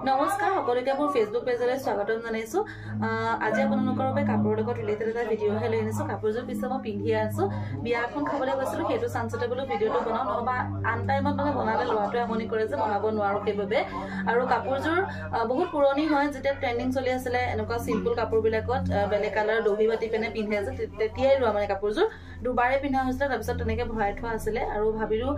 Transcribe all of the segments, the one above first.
নমস্কাৰ সকলোকে মোৰ ফেসবুক পেজলৈ স্বাগতম জনাইছো আজি আপোনালোকৰ বাবে কাপোৰৰ লগত ৰিলেটেড এটা ভিডিও হে লৈ আনিছো কাপোৰযোৰ পিছে মই পিন্ধি আছো বিয়া এখন খাবলৈ গৈছিলো হেতু চান্সতে বলো ভিডিওটো বনাও নহবা আন টাইমত মানে বনালে লৰাটোৱে আমনি কৰে যে বনাব নোৱাৰো কেববে আৰু কাপোৰযোৰ বহুত পুৰণি হয় যেতিয়া ট্ৰেন্ডিং চলি আছিল এনেকুৱা সিম্পল কাপোৰ বিলাকত বেলে কালাৰ দহি বাটি পেনে পিন্ধে যে তেতিয়াই লোৱা মানে কাপোৰযোৰ দুবাৰে পিন্ধা হৈছিল তাৰ পিছত তেনেকে ভৰাই থোৱা আছিল আৰু ভাবিলো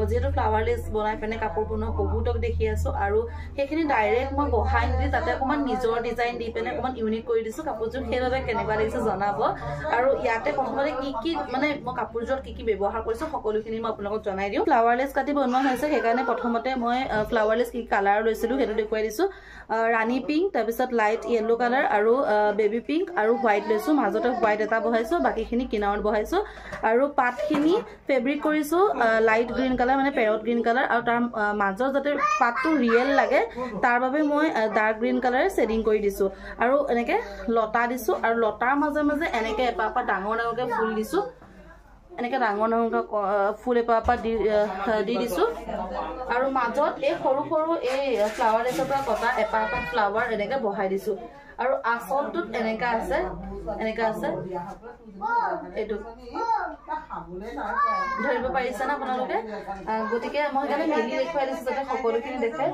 যেহেতু ফ্লাৱাৰ লেস বনাই পেনে কাপোৰ পুনৰ বহুতক দেখি আছো আৰু সেইখিনি ডাইৰেক্ট মই বহাই দি তাতে অকমান নিজৰ ডিজাইন দি পেনে অকমান ইউনিক কৰি দিছো কাপোৰযোৰ সেইভাবে কেনেকুৱা লাগিছে জনাব আৰু ইয়াতে প্ৰথমতে কি মানে মই কাপোৰযোৰত কি ব্যৱহাৰ কৰিছো সকলোখিনি মই আপোনালোকক জনাই দিও ফ্লাৱাৰ লেস কাটি বনোৱা হৈছে সেইকাৰণে প্ৰথমতে মই ফ্লাৱাৰ লেস কি কালাৰ লৈছিলো হেতু দেখুৱাই দিছো ৰাণী পিংক তাৰ পিছত লাইট ইয়েলো কালাৰ আৰু বেবি পিংক আৰু হোৱাইট লৈছো মাজতে হোৱাইট এটা বহাইছো বাকিখিনি কিনাৰত বহাইছো আৰু পাতখিনি ফেব্ৰিক কৰিছো লাইট গ্ৰীন কালাৰ মানে পেৰট গ্ৰীন কালাৰ আৰু তাৰ মাজৰ যাতে পাতটো ৰিয়েল লাগে তাৰ বাবে মই ডাৰ্ক গ্ৰীন কালাৰ শেডিং কৰি দিছো আৰু এনেকে লতা দিছো আৰু লতাৰ মাজে মাজে এনেকে এপাপা ডাঙৰ ডাঙৰকে ফুল দিছো এনেকে ডাঙৰ ডাঙৰকে ফুল এপাপা দি দিছো আৰু মাজত এই সৰু সৰু এই ফ্লাৱাৰ লেসৰ পৰা কটা এপাপা ফ্লাৱাৰ এনেকে বহাই দিছো আৰু আসলটোত এনেকা আছে এটো ধৰিব পাৰিছে না আপোনালোকে গতিকে মই গানে মেলি দেখুৱাই দিছো যাতে সকলোখিনি দেখে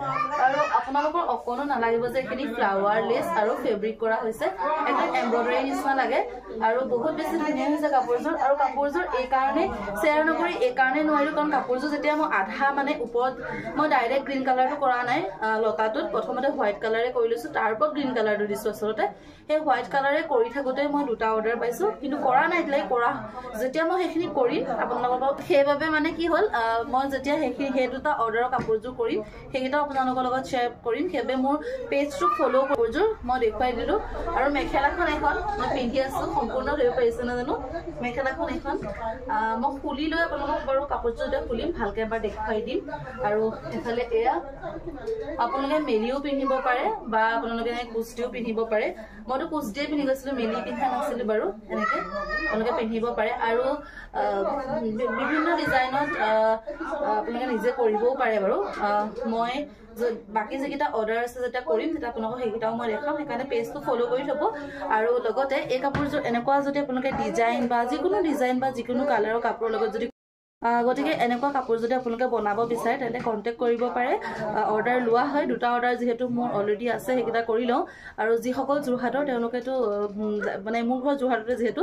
আৰু আপোনালোকৰ অকনো নালাগিব যে এখিনি ফ্লাৱাৰ লেস আৰু ফেব্ৰিক কৰা হৈছে এটা এমব্ৰয়ডাৰী নিচিনা লাগে আৰু বহুত বেছি ধুনীয়া হৈছে কাপোৰযোৰ আৰু কাপোৰযোৰ এই কাৰণে শেয়াৰ নকৰি এই কাৰণে নোৱাৰিলো কাৰণ কাপোৰযোৰ যেতিয়া মই আধা মানে ওপৰত মই ডাইৰেক্ট গ্ৰীন কালাৰটো কৰা নাই লতাটোত প্ৰথমতে হোৱাইট কালাৰে কৰি লৈছো তাৰ ওপৰত গ্ৰীন কালাৰটো দিছো আসলতে সেই হোৱাইট কালাৰে কৰি থাকোতে মই দুটা অৰ্ডাৰ পাইছো কিন্তু কৰা নাই দিলে কৰা যেতিয়া মই সেইখিনি কৰিম আপোনালোকৰ সেইভাবে মানে কি হল মই যেতিয়া সেইখিনি সেই দুটা অৰ্ডাৰৰ কাপোৰযোৰ কৰিম সেইকেইটা আপোনালোকৰ লগত শ্বেয়াৰ কৰিম সেইবে মোৰ পেজটো ফলো কাপোৰযোৰ মই দেখুৱাই দিলো আৰু মেখেলাখন এখন মই পিন্ধি আছো সম্পূৰ্ণ ধৰিব পাৰিছে না জানো মেখেলাখন এখন মই খুলি লৈ আপোনালোকক বাৰু কাপোৰযোৰ খুলিম ভালকে এবাৰ দেখুৱাই দিম আৰু এফালে এয়া আপোনালোকে মেলিও পিন্ধিব পাৰে বা আপোনালোকে কুস্তিও পিন্ধিব পাৰে মইতো কুস্তিয়ে পিন্ধি গৈছিলো মেলি পিন্ধা নাছিলো বাৰু এনেকে আপোনালোকে পিন্ধিব পাৰে আৰু বিভিন্ন ডিজাইনত আপোনালোকে নিজে কৰিবও পাৰে বাৰু মই বাকি যেকিটা অৰ্ডাৰ আছে যেটা কৰিম তেটা আপোনালোকক সেইকিটাও মই দেখাম সেইকাৰণে পেজটো ফলো কৰি থব আৰু লগতে এই কাপোৰযোৰ এনেকুৱা যদি আপোনালোকে ডিজাইন বা যিকোনো কালাৰৰ কাপোৰৰ লগত যদি গতিকে এনেকুৱা কাপোৰ যদি আপোনালোকে বনাব বিচাৰে তেন্তে কন্টেক্ট কৰিব পাৰে অৰ্ডাৰ লোৱা হয় দুটা অৰ্ডাৰ যেহেতু মোৰ অলৰেডি আছে সেইকিটা কৰি লওঁ আৰু যিসকল যোৰহাটৰ তেওঁলোকেতো মানে মোৰ ঘৰ যোৰহাটতে যেহেতু